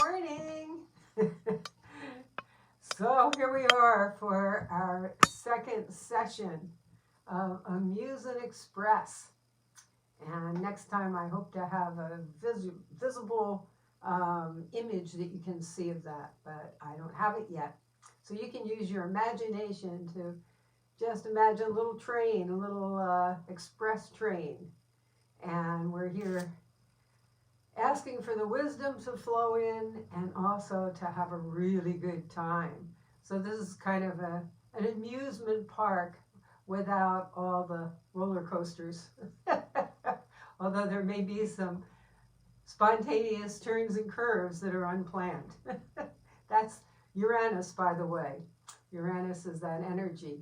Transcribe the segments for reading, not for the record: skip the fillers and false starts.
morning. So here we are for our second session of A-Muse-in Express. And next time I hope to have a visible image that you can see of that, but I don't have it yet. So you can use your imagination to just imagine a little train, a little express train. And we're here asking for the wisdom to flow in and also to have a really good time. So this is kind of an amusement park without all the roller coasters. Although there may be some spontaneous turns and curves that are unplanned. That's Uranus, by the way. Uranus is that energy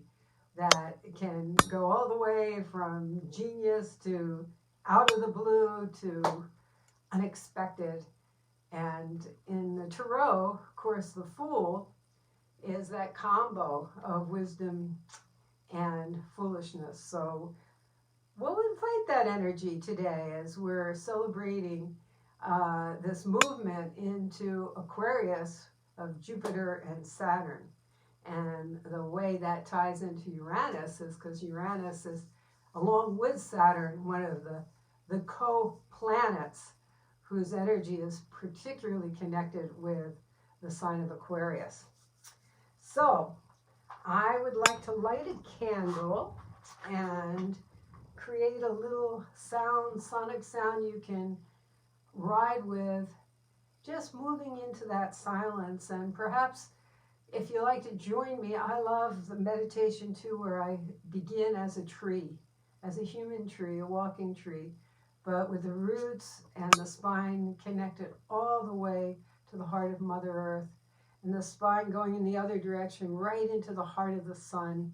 that can go all the way from genius to out of the blue to unexpected. And in the Tarot, of course, the Fool is that combo of wisdom and foolishness. So we'll invite that energy today as we're celebrating this movement into Aquarius of Jupiter and Saturn. And the way that ties into Uranus is because Uranus is, along with Saturn, one of the co-planets whose energy is particularly connected with the sign of Aquarius. So I would like to light a candle and create a little sound, sonic sound you can ride with, just moving into that silence. And perhaps if you like to join me, I love the meditation too, where I begin as a tree, as a human tree, a walking tree, but with the roots and the spine connected all the way to the heart of Mother Earth, and the spine going in the other direction, right into the heart of the sun,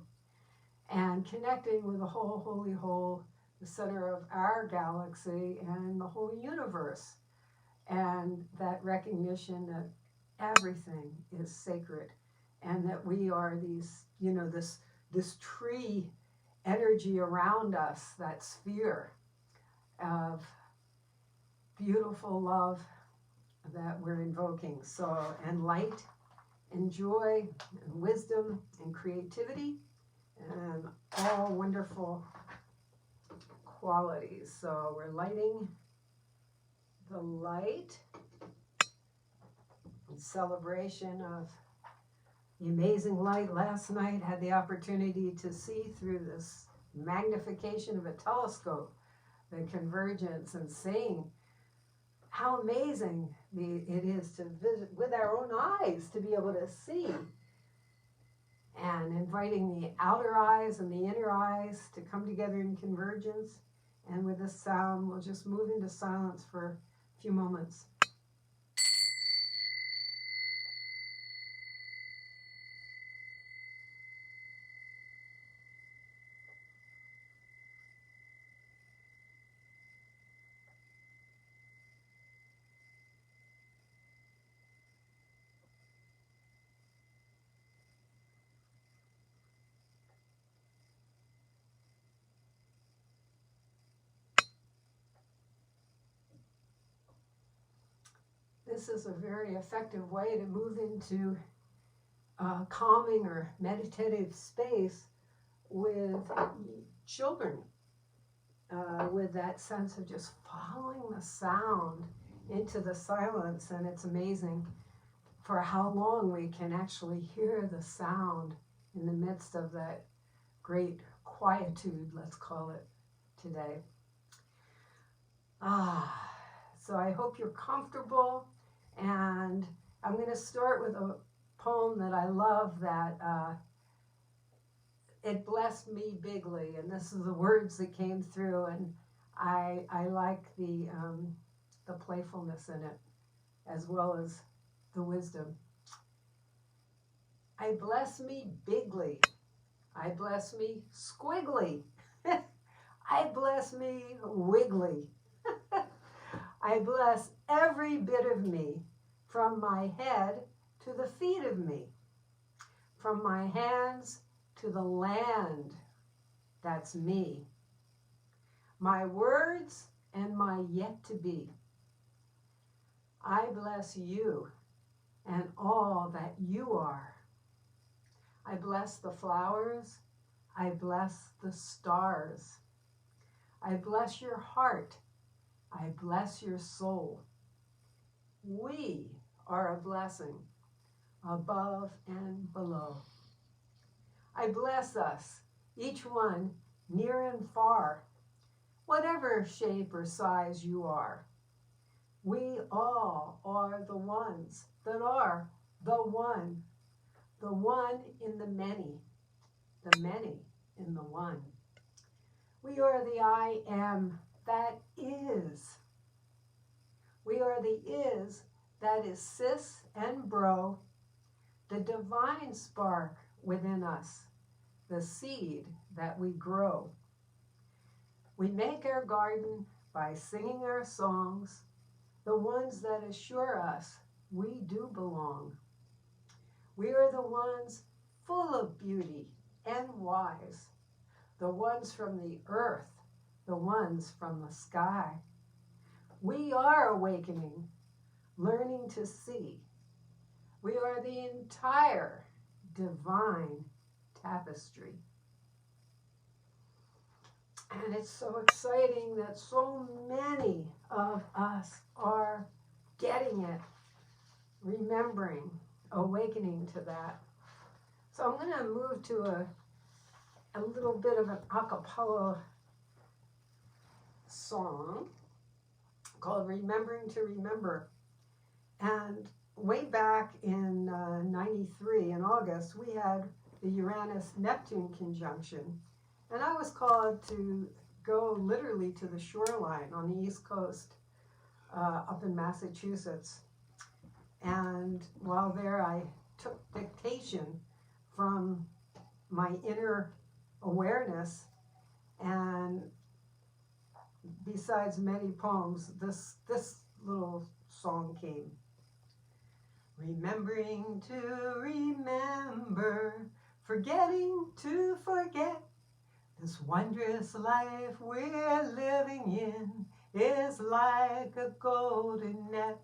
and connecting with the whole holy whole, the center of our galaxy and the whole universe, and that recognition that everything is sacred, and that we are these, this tree energy around us, that sphere of beautiful love that we're invoking. So, and light and joy and wisdom and creativity and all wonderful qualities. So we're lighting the light in celebration of the amazing light. Last night had the opportunity to see through this magnification of a telescope the convergence, and seeing how amazing it is to visit with our own eyes, to be able to see, and inviting the outer eyes and the inner eyes to come together in convergence. And with this sound, we'll just move into silence for a few moments. This is a very effective way to move into calming or meditative space with children, with that sense of just following the sound into the silence. And it's amazing for how long we can actually hear the sound in the midst of that great quietude, let's call it, today. So I hope you're comfortable, and I'm going to start with a poem that I love, that it blessed me bigly, and this is the words that came through, and I like the playfulness in it, as well as the wisdom. I bless me bigly, I bless me squiggly, I bless me wiggly, I bless every bit of me, from my head to the feet of me, from my hands to the land, that's me, my words and my yet to be. I bless you and all that you are. I bless the flowers. I bless the stars. I bless your heart. I bless your soul. We are a blessing above and below. I bless us, each one, near and far, whatever shape or size you are. We all are the ones that are the one in the many in the one. We are the I am that is. We are the is that is sis and bro, the divine spark within us, the seed that we grow. We make our garden by singing our songs, the ones that assure us we do belong. We are the ones full of beauty and wise, the ones from the earth, the ones from the sky. We are awakening, learning to see. We are the entire divine tapestry. And it's so exciting that so many of us are getting it, remembering, awakening to that. So I'm going to move to a little bit of an a cappella song called Remembering to Remember. And way back in 93, in August, we had the Uranus-Neptune conjunction. And I was called to go literally to the shoreline on the East Coast, up in Massachusetts. And while there, I took dictation from my inner awareness. And besides many poems, this little song came. Remembering to remember, forgetting to forget. This wondrous life we're living in is like a golden net.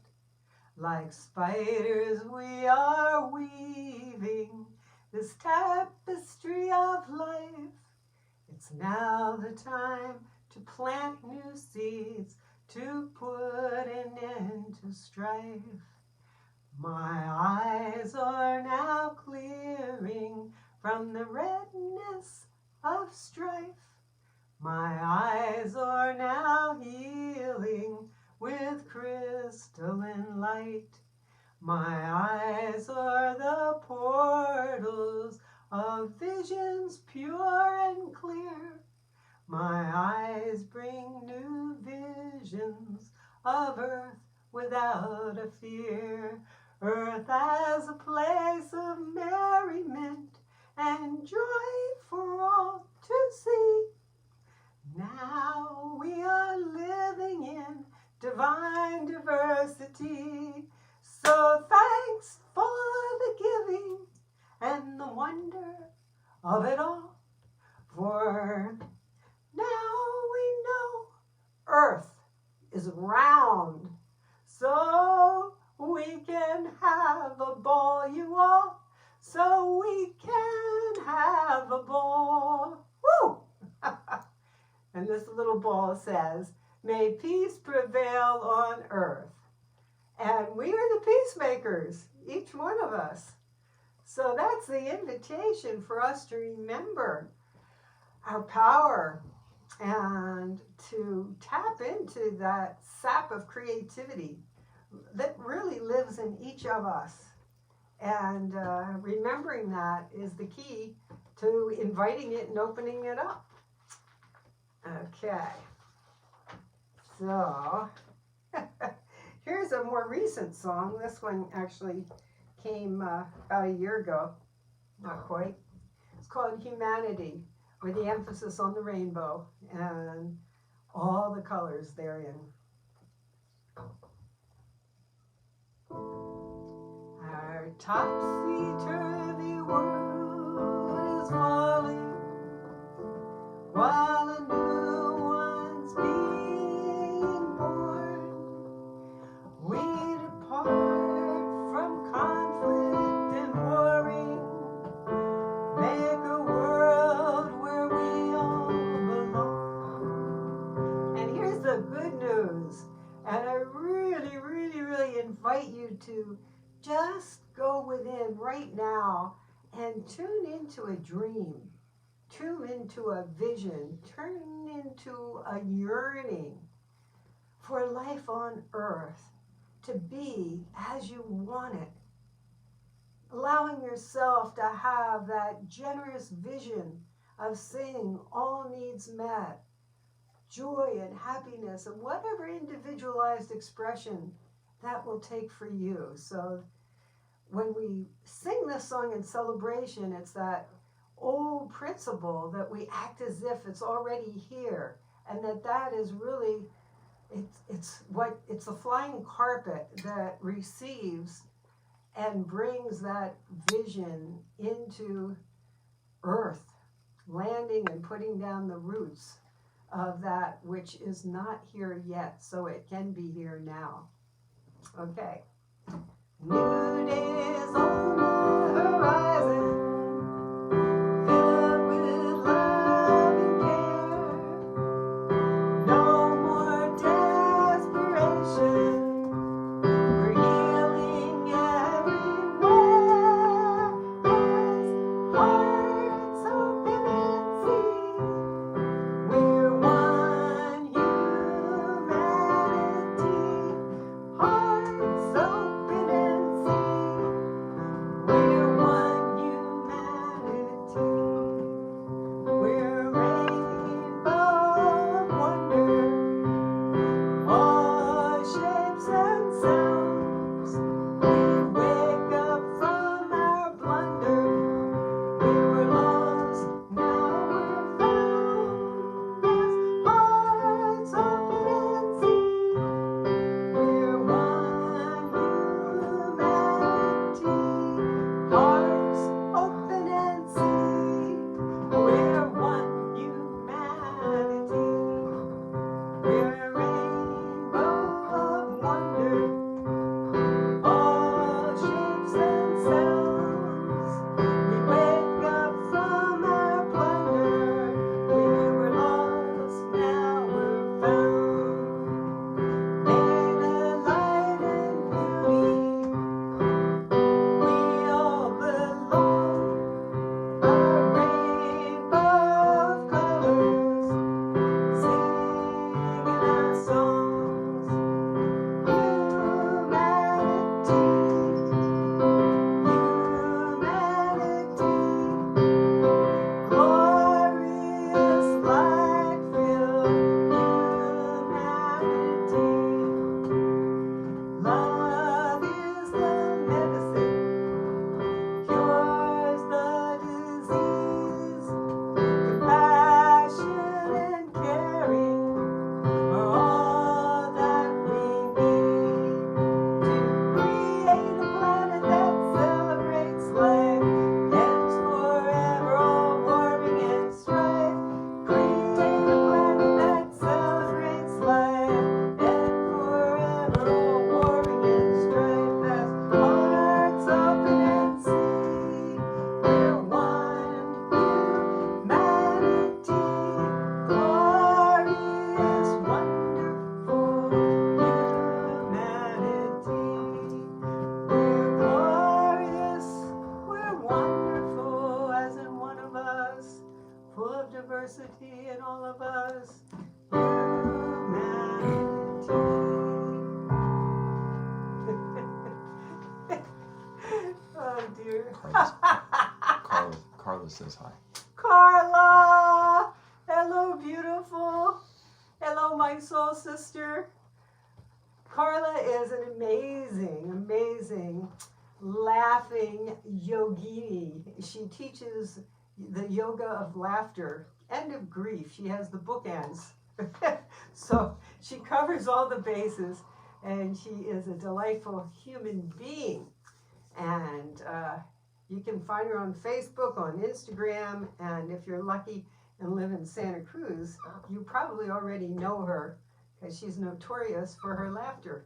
Like spiders we are weaving this tapestry of life. It's now the time to plant new seeds, to put an end to strife. My eyes are now clearing from the redness of strife. My eyes are now healing with crystalline light. My eyes are the portals of visions pure and clear. My eyes bring new visions of earth without a fear. Earth as a place of merriment and joy for all to see. Now we are living in divine diversity. So thanks for the giving and the wonder of it all. For now we know Earth is round, so we can have a ball, you all. So we can have a ball. Woo! And this little ball says, may peace prevail on earth. And we are the peacemakers, each one of us. So that's the invitation for us to remember our power and to tap into that sap of creativity that really lives in each of us. And remembering that is the key to inviting it and opening it up. Okay. So, here's a more recent song. This one actually came about a year ago. Not quite. It's called Humanity, with the emphasis on the rainbow and all the colors therein. Our topsy-turvy world is falling while a new one's being born. We depart from just go within right now and tune into a dream, tune into a vision, turn into a yearning for life on earth to be as you want it. Allowing yourself to have that generous vision of seeing all needs met, joy and happiness, and whatever individualized expression that will take for you. So when we sing this song in celebration, it's that old principle that we act as if it's already here, and that is really, it's a flying carpet that receives and brings that vision into earth, landing and putting down the roots of that which is not here yet, so it can be here now. Okay. New day is on the horizon, filled with love and care. No more desperation, we're healing everywhere. As hearts open and see, we're one humanity. Hearts open and see, we're one humanity. We're a rainbow of wonder, all shapes and sounds. We wake up from our blunder. We were lost, now we're found. As hearts open and see, we're one humanity. Hearts open and see, we're one humanity. We're a rainbow of wonder, all shapes and sounds. We wake up from our blunder. We were lost, now we're found. Made of light and beauty, we all belong. A rainbow of colors, singing our songs. Humanity, glorious light-filled humanity. Love is the medicine, cures the disease. Compassion and caring are all that we need to create a planet that celebrates life, ends forever all warming and strife. Create a planet that celebrates life, end forever all warming and strife. As hearts open and see, we're one humanity. Glorious, wonderful humanity. We're glorious, we're wonderful, as in one of us, full of diversity in all of us. Humanity. Oh dear. Carla says hi. Carla! Hello, beautiful. Hello, my soul sister. Carla is an amazing, laughing yogini. She teaches the yoga of laughter and of grief. She has the bookends. So she covers all the bases, and she is a delightful human being. And you can find her on Facebook, on Instagram, and if you're lucky and live in Santa Cruz, you probably already know her because she's notorious for her laughter.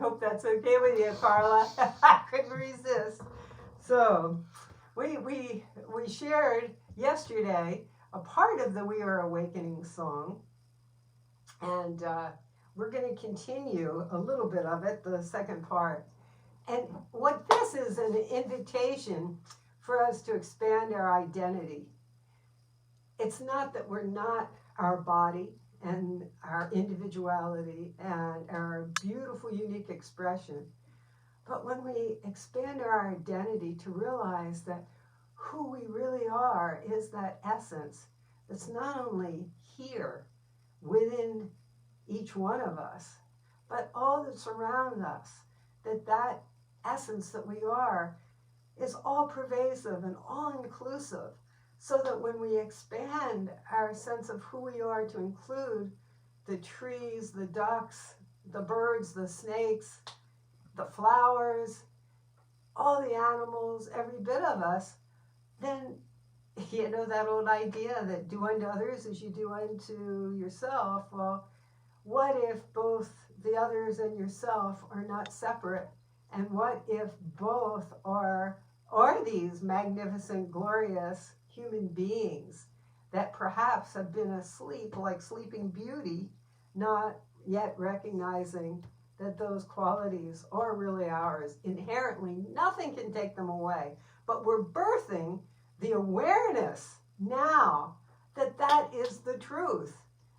Hope that's okay with you, Carla. I couldn't resist. So we shared yesterday a part of the We Are Awakening song, and we're going to continue a little bit of it, the second part. And what this is an invitation for us to expand our identity. It's not that we're not our body and our individuality and our beautiful, unique expression. But when we expand our identity to realize that who we really are is that essence that's not only here within each one of us, but all that's around us, that essence that we are is all pervasive and all inclusive, so that when we expand our sense of who we are to include the trees, the ducks, the birds, the snakes, the flowers, all the animals, every bit of us, then, you know, that old idea that do unto others as you do unto yourself. Well, what if both the others and yourself are not separate? And what if both are these magnificent, glorious human beings that perhaps have been asleep like Sleeping Beauty, not yet recognizing that those qualities are really ours. Inherently, nothing can take them away. But we're birthing the awareness now that that is the truth,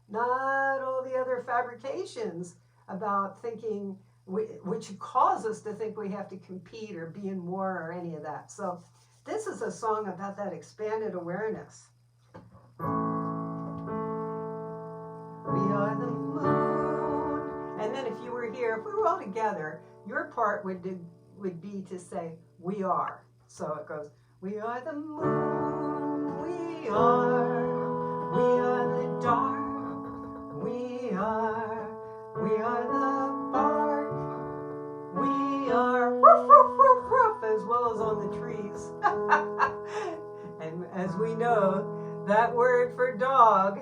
not all the other fabrications about thinking, which cause us to think we have to compete or be in war or any of that. So this is a song about that expanded awareness. We are the moon. And then if you were here, if we were all together, your part would be to say, we are. So it goes, we are the moon, we are the dark, we are the bark, we are woof, woof, woof, woof, as well as on the trees. And as we know, that word for dog,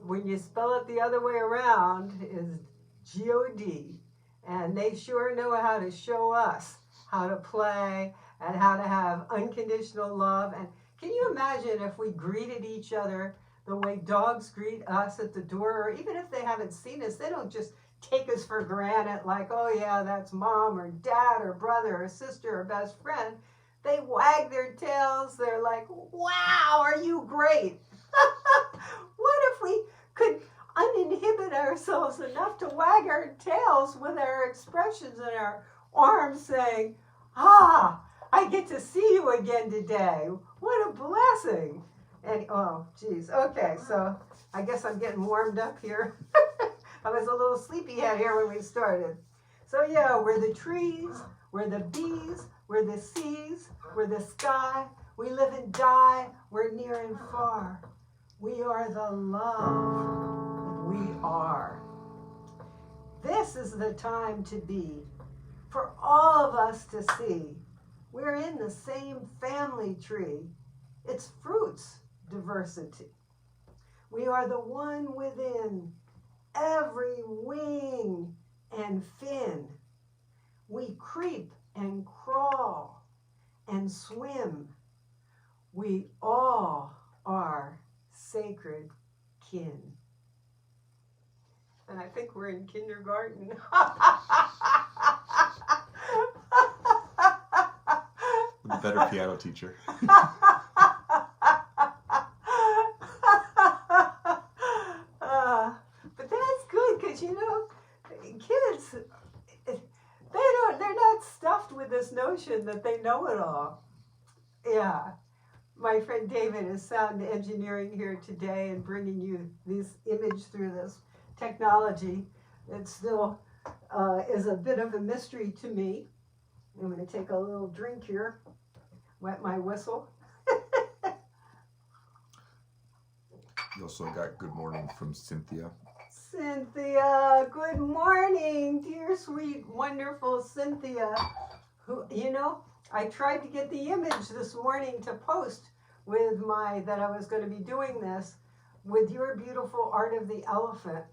when you spell it the other way around, is G-O-D. And they sure know how to show us how to play and how to have unconditional love. And can you imagine if we greeted each other the way dogs greet us at the door, or even if they haven't seen us, they don't just take us for granted like, oh yeah, that's mom or dad or brother or sister or best friend. They wag their tails. They're like, wow, are you great? What if we could uninhibit ourselves enough to wag our tails with our expressions and our arms saying, I get to see you again today. What a blessing. And, oh, geez. Okay, so I guess I'm getting warmed up here. I was a little sleepyhead here when we started. So, yeah, we're the trees, we're the bees, we're the seas, we're the sky. We live and die, we're near and far. We are the love we are. This is the time to be, for all of us to see. We're in the same family tree. It's fruits diversity. We are the one within every wing and fin. We creep and crawl and swim. We all are sacred kin. And I think we're in kindergarten. With a better piano teacher. But that's good, because you know, kids, they're not stuffed with this notion that they know it all. Yeah. My friend David is sound engineering here today and bringing you this image through this technology. It still is a bit of a mystery to me. I'm going to take a little drink here, wet my whistle. You also got good morning from Cynthia. Cynthia, good morning, dear, sweet, wonderful Cynthia. Who, you know, I tried to get the image this morning to post with that I was going to be doing this with your beautiful Art of the Elephant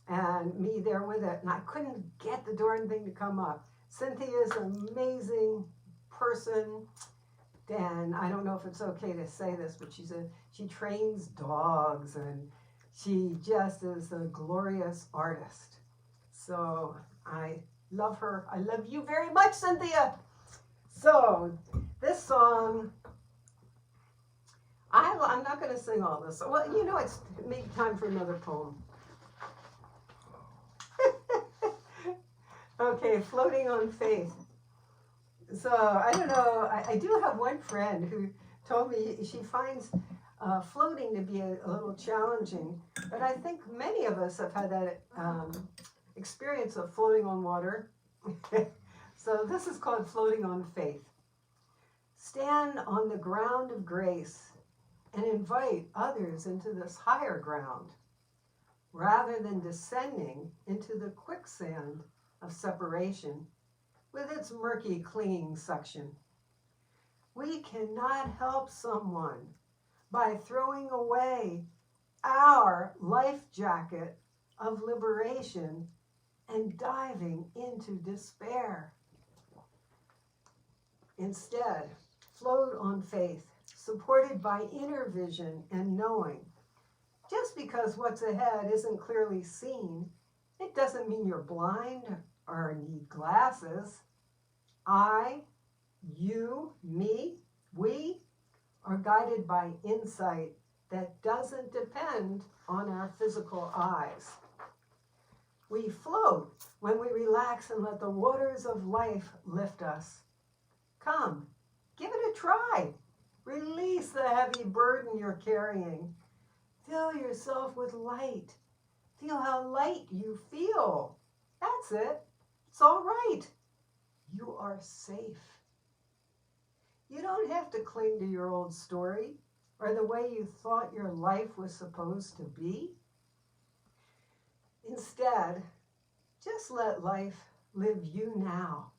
and me there with it, and I couldn't get the darn thing to come up. Cynthia is an amazing person, and I don't know if it's okay to say this, but she trains dogs, and she just is a glorious artist. So I love her. I love you very much, Cynthia. So this song, I'm not going to sing all this. Well, you know, it's maybe time for another poem. Okay, Floating on Faith. So I don't know. I do have one friend who told me she finds floating to be a little challenging, but I think many of us have had that experience of floating on water. So this is called Floating on Faith. Stand on the ground of grace and invite others into this higher ground, rather than descending into the quicksand of separation with its murky clinging suction. We cannot help someone by throwing away our life jacket of liberation and diving into despair. Instead, float on faith, supported by inner vision and knowing. Just because what's ahead isn't clearly seen, it doesn't mean you're blind or need glasses. I, you, me, we are guided by insight that doesn't depend on our physical eyes. We float when we relax and let the waters of life lift us. Come, give it a try. Release the heavy burden you're carrying. Fill yourself with light. Feel how light you feel. That's it. It's all right. You are safe. You don't have to cling to your old story or the way you thought your life was supposed to be. Instead, just let life live you now.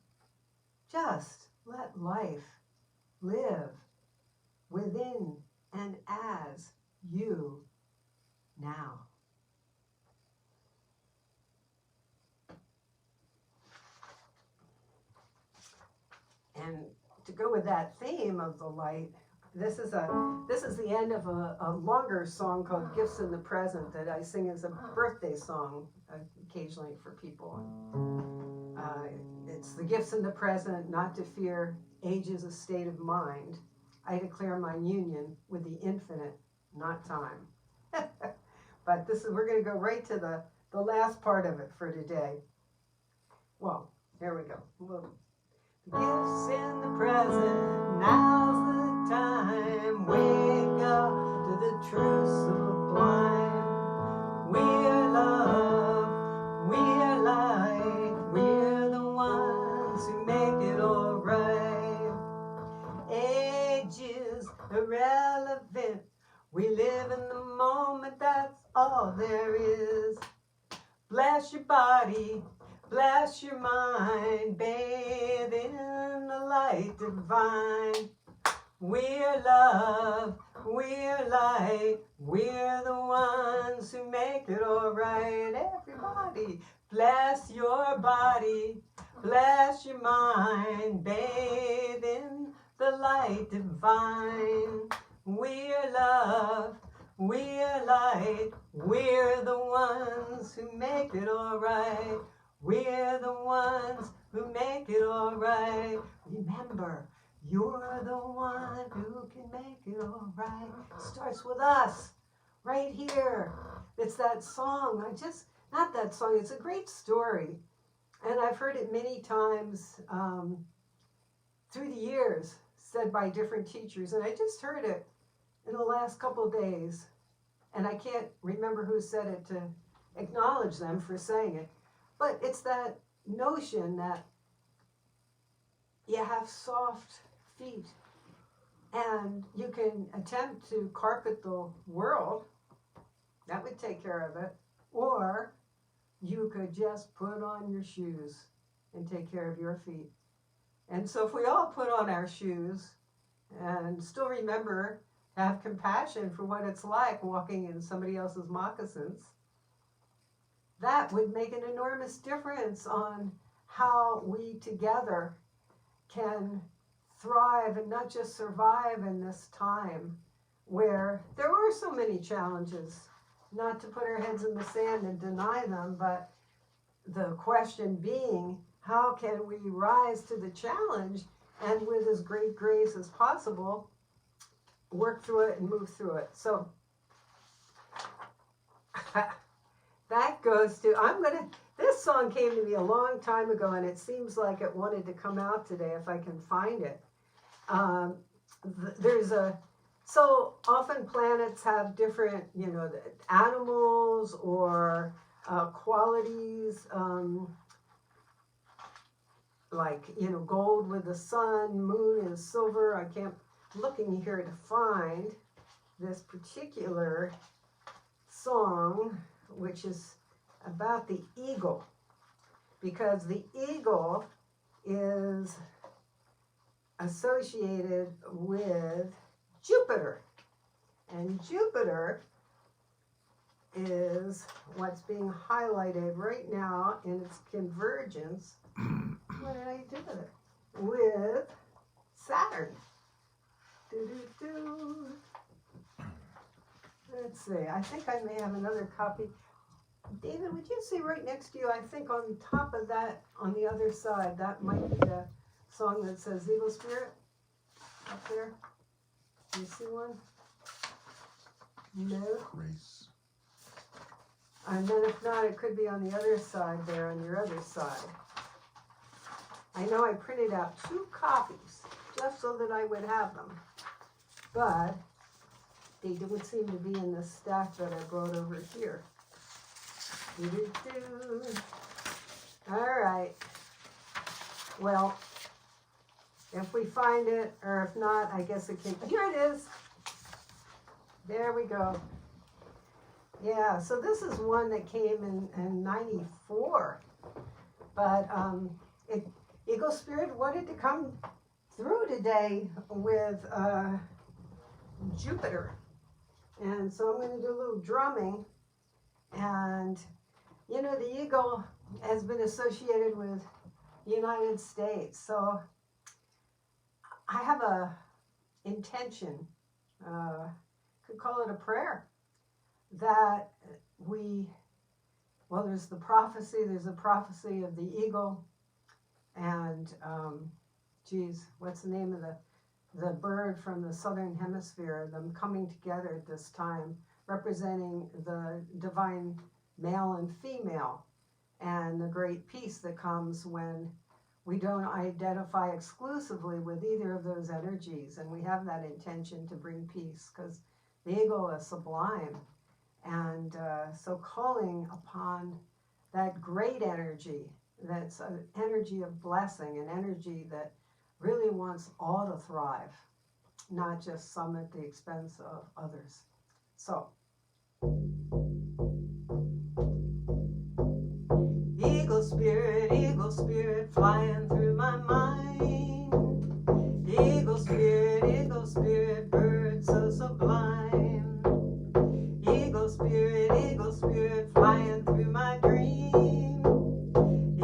Just let life live within and as you now. And to go with that theme of the light, this is the end of a longer song called Gifts in the Present that I sing as a birthday song occasionally for people. It's the gifts in the present, not to fear. Age is a state of mind. I declare my union with the infinite, not time. But we're going to go right to the last part of it for today. Well, here we go. Gifts in the present, now's the time. Wake up to the truth sublime. We're love, we're light, we're the ones who make it alright. Age is irrelevant, we live in the moment, that's all there is. Bless your body, bless your mind, bathe in the light divine. We're love, we're light, we're the ones who make it alright. Everybody, bless your body, bless your mind, bathe in the light divine. We're love, we're light, we're the ones who make it alright. We're the ones who make it alright. Remember, you're the one who can make it alright. It starts with us, right here. It's that song. Not that song, it's a great story. And I've heard it many times through the years, said by different teachers. And I just heard it in the last couple of days. And I can't remember who said it to acknowledge them for saying it. But it's that notion that you have soft feet and you can attempt to carpet the world. That would take care of it. Or you could just put on your shoes and take care of your feet. And so if we all put on our shoes and still remember to have compassion for what it's like walking in somebody else's moccasins, that would make an enormous difference on how we together can thrive and not just survive in this time where there are so many challenges. Not to put our heads in the sand and deny them, but the question being, how can we rise to the challenge and with as great grace as possible work through it and move through it? So that goes to, this song came to me a long time ago, and it seems like it wanted to come out today if I can find it. So often planets have different, animals or qualities, like, gold with the sun, moon is silver. I'm looking here to find this particular song, which is about the eagle, because the eagle is associated with Jupiter, and Jupiter is what's being highlighted right now in its convergence. What did I do with it? With Saturn. Let's see, I think I may have another copy. David, would you see right next to you, I think on top of that, on the other side, that might be the song that says Eagle Spirit up there? Do you see one? No? Grace. And then if not, it could be on the other side there, on your other side. I know I printed out 2 copies just so that I would have them, but they don't seem to be in the stack that I brought over here. All right. Well, if we find it, or if not, I guess it can. Here it is. There we go. Yeah, so this is one that came in 94. But Eagle Spirit wanted to come through today with Jupiter. And so I'm going to do a little drumming. And, the eagle has been associated with the United States. So I have a intention, could call it a prayer, that there's the prophecy, there's a prophecy of the eagle, and, what's the name of the bird from the southern hemisphere, them coming together at this time, representing the divine male and female, and the great peace that comes when we don't identify exclusively with either of those energies, and we have that intention to bring peace, because the eagle is sublime, and so calling upon that great energy, that's an energy of blessing, an energy that really wants all to thrive, not just some at the expense of others. So, Eagle Spirit, flying through my mind. Eagle Spirit, bird so sublime. Eagle Spirit, flying through my dream.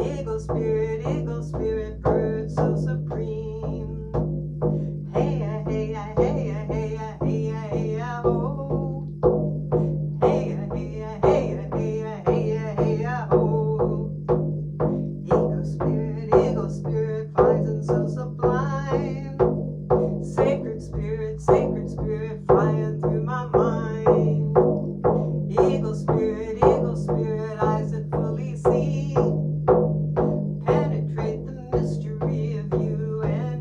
Eagle Spirit, bird so supreme. Hey, hey, hey, hey, hey, hey, oh. Hey, hey, hey, hey, hey, hey, oh. Eagle Spirit, flies and so sublime. Sacred Spirit, flying through my mind. Eagle Spirit, eyes that fully see, penetrate the mystery of you and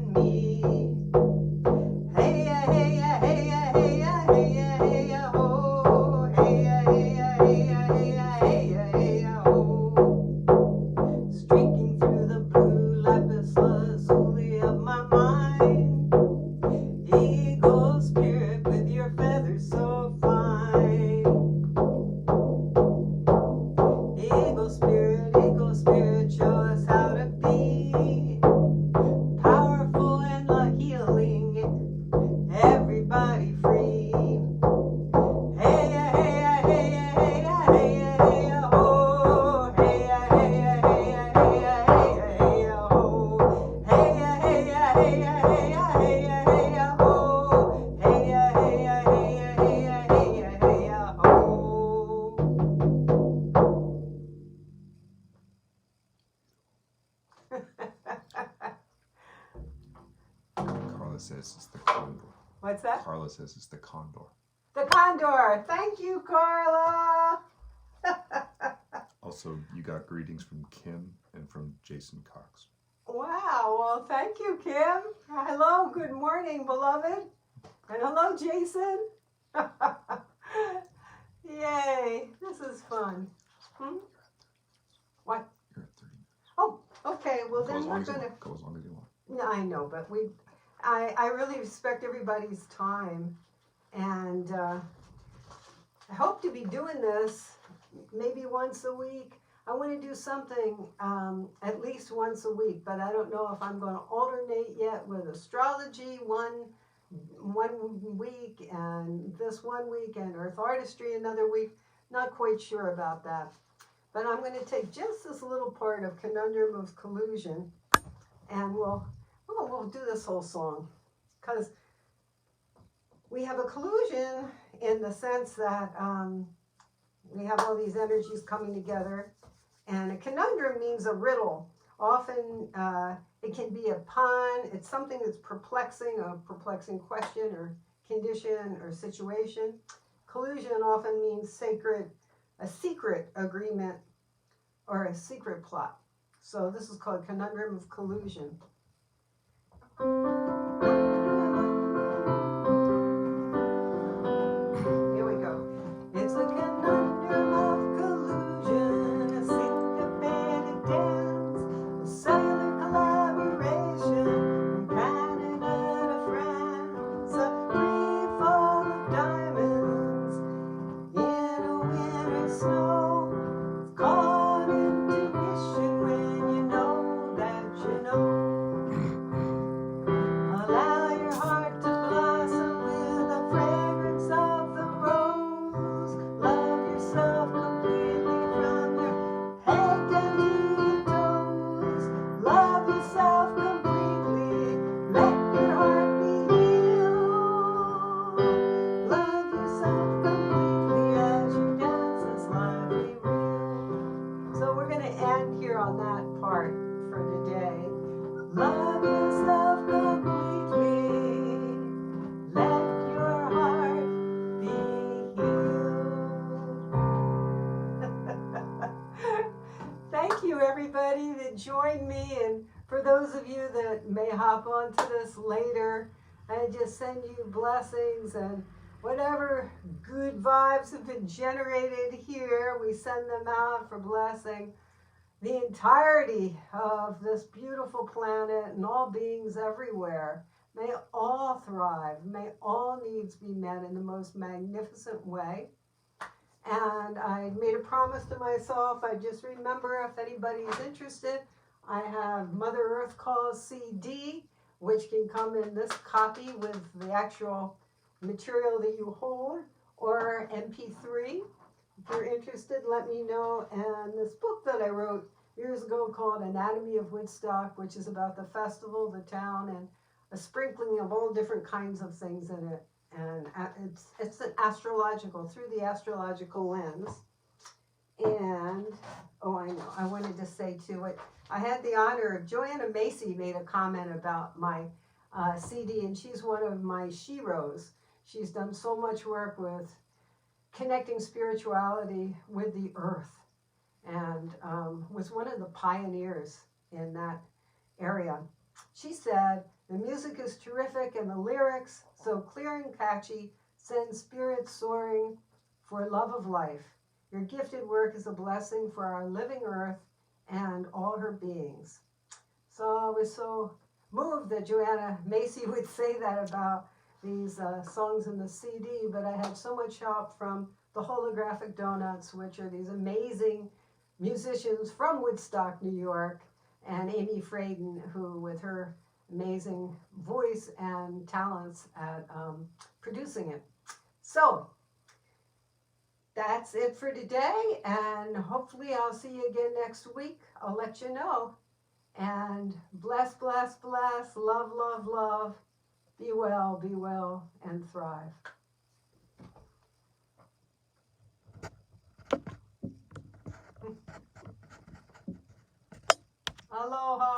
says it's the condor. What's that? Carla says it's the condor. The condor. Thank you, Carla. Also, you got greetings from Kim and from Jason Cox. Wow. Well, thank you, Kim. Hello. Good morning, beloved. And hello, Jason. Yay. This is fun. What? You're at 30 minutes. Oh, okay. Well, Go then as long we're as you going to... want. Go as long as you want. No, I know, but I really respect everybody's time, and I hope to be doing this maybe once a week. I want to do something at least once a week, but I don't know if I'm going to alternate yet with astrology one week and this one week and earth artistry another week. Not quite sure about that, but I'm going to take just this little part of Conundrum of Collusion, and we'll do this whole song, because we have a collusion in the sense that we have all these energies coming together, and a conundrum means a riddle. Often it can be a pun. It's something that's perplexing, a perplexing question or condition or situation. Collusion often means a secret agreement or a secret plot. So this is called Conundrum of Collusion. Here we go. It's a conundrum of collusion, a syncopated dance, a cellular collaboration from Canada to France, a free fall of diamonds in a winter snow. It's called intuition when you know that you know. Allow your heart to blossom with the fragrance of the rose. Love yourself completely from your head down to your toes. Love yourself completely. Let your heart be healed. Love yourself completely as you dance this lively reel. So we're going to end here on that part for today. Love yourself completely. Let your heart be healed. Thank you, everybody that joined me. And for those of you that may hop onto this later, I just send you blessings, and whatever good vibes have been generated here, we send them out for blessing the entirety of this beautiful planet and all beings everywhere. May all thrive. May all needs be met in the most magnificent way. And I made a promise to myself. I just remember, if anybody's interested, I have Mother Earth Calls CD, which can come in this copy with the actual material that you hold, or MP3. If you're interested, let me know. And this book that I wrote years ago called Anatomy of Woodstock, which is about the festival, the town, and a sprinkling of all different kinds of things in it. And it's an astrological, through the astrological lens. And, oh, I know, I wanted to say too, I had the honor of, Joanna Macy made a comment about my CD, and she's one of my sheroes. She's done so much work with connecting spirituality with the earth, and was one of the pioneers in that area. She said, the music is terrific and the lyrics so clear and catchy send spirits soaring for love of life. Your gifted work is a blessing for our living earth and all her beings. So I was so moved that Joanna Macy would say that about these songs in the CD, but I had so much help from the Holographic Donuts, which are these amazing musicians from Woodstock, New York, and Amy Fraden, who with her amazing voice and talents at producing it. So that's it for today, and hopefully I'll see you again next week. I'll let you know. And bless, bless, bless, love, love, love. Be well, and thrive. Aloha.